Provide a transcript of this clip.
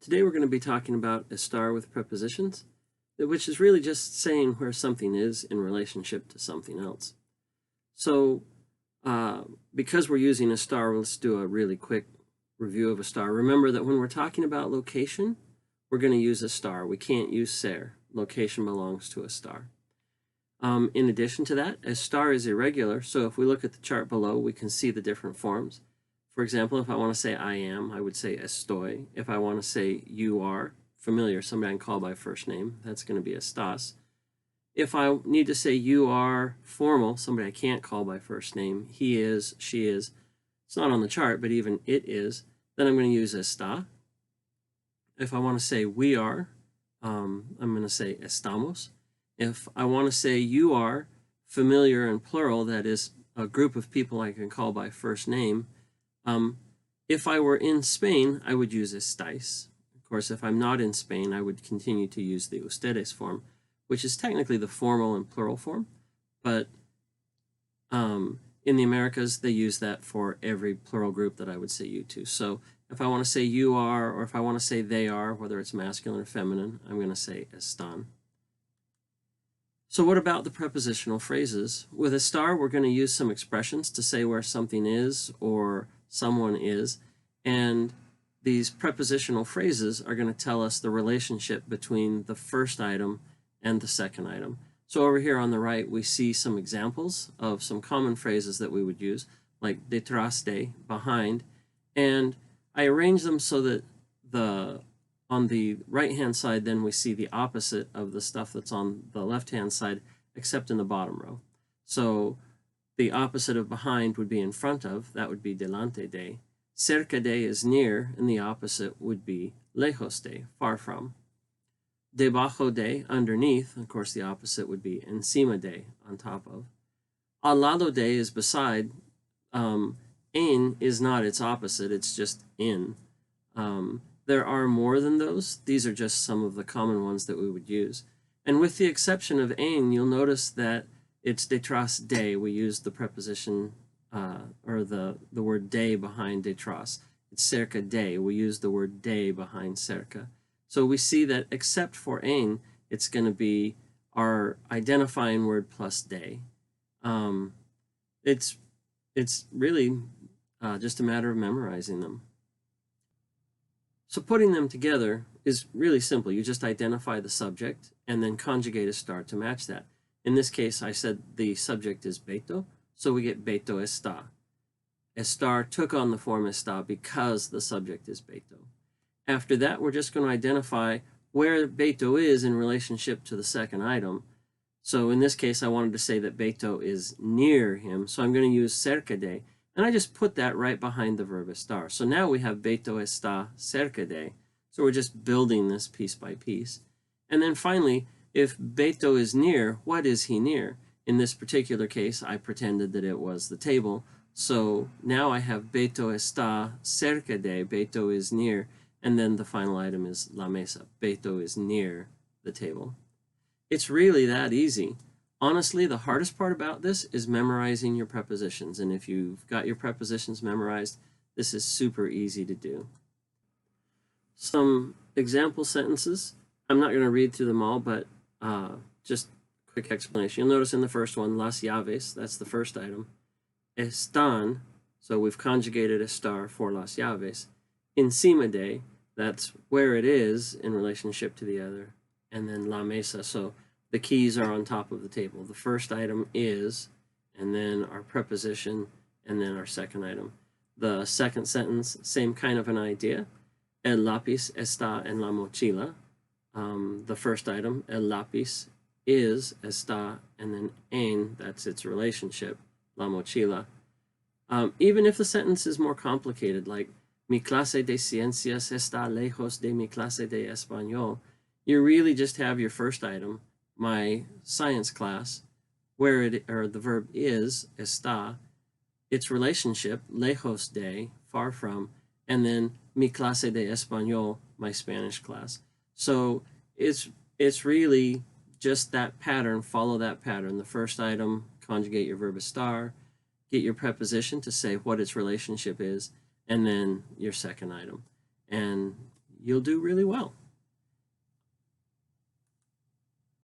Today we're going to be talking about estar with prepositions, which is really just saying where something is in relationship to something else. So because we're using estar, let's do a really quick review of estar. Remember that when we're talking about location, we're going to use estar. We can't use ser. Location belongs to estar. In addition to that, estar is irregular, so if we look at the chart below, we can see the different forms. For example, if I want to say I am, I would say estoy. If I want to say you are, familiar, somebody I can call by first name, that's going to be estás. If I need to say you are formal, somebody I can't call by first name, he is, she is, it's not on the chart, but even it is, then I'm going to use está. If I want to say we are, I'm going to say estamos. If I want to say you are, familiar and plural, that is a group of people I can call by first name, if I were in Spain, I would use estáis. Of course, if I'm not in Spain, I would continue to use the ustedes form, which is technically the formal and plural form, but in the Americas, they use that for every plural group that I would say you to. So if I want to say you are, or if I want to say they are, whether it's masculine or feminine, I'm going to say están. So what about the prepositional phrases? With estar, we're going to use some expressions to say where something is or someone is, and these prepositional phrases are going to tell us the relationship between the first item and the second item. So over here on the right, we see some examples of some common phrases that we would use, like detrás de, behind, and I arrange them so that on the right-hand side, then we see the opposite of the stuff that's on the left-hand side, except in the bottom row. So the opposite of behind would be in front of, that would be delante de. Cerca de is near, and the opposite would be lejos de, far from. Debajo de, underneath, of course the opposite would be encima de, on top of. Al lado de is beside. En is not its opposite, it's just in. There are more than those. These are just some of the common ones that we would use. And with the exception of en, you'll notice that it's detrás de. We use the preposition or the word de behind detrás. It's cerca de. We use the word de behind cerca. So we see that except for en, it's going to be our identifying word plus de. It's really just a matter of memorizing them. So putting them together is really simple. You just identify the subject and then conjugate estar to match that. In this case, I said the subject is beto, so we get beto está. Estar took on the form está because the subject is beto. After that, we're just going to identify where beto is in relationship to the second item. So in this case, I wanted to say that beto is near him, so I'm going to use cerca de, and I just put that right behind the verb estar. So now we have beto está cerca de. So we're just building this piece by piece. And then finally, if beto is near, what is he near? In this particular case, I pretended that it was the table. So now I have beto está cerca de, beto is near, and then the final item is la mesa, beto is near the table. It's really that easy. Honestly, the hardest part about this is memorizing your prepositions, and if you've got your prepositions memorized, this is super easy to do. Some example sentences. I'm not going to read through them all, but just quick explanation. You'll notice in the first one, las llaves, that's the first item. Están, so we've conjugated estar for las llaves. Encima de, that's where it is in relationship to the other. And then la mesa, so the keys are on top of the table. The first item is, and then our preposition, and then our second item. The second sentence, same kind of an idea. El lápiz está en la mochila. The first item, el lápiz is, está, and then en, that's its relationship, la mochila. Even if the sentence is more complicated, like mi clase de ciencias está lejos de mi clase de español, you really just have your first item, my science class, where it, or the verb is, está, its relationship, lejos de, far from, and then mi clase de español, my Spanish class. So it's really just that pattern, follow that pattern. The first item, conjugate your verb estar, get your preposition to say what its relationship is, and then your second item. And you'll do really well.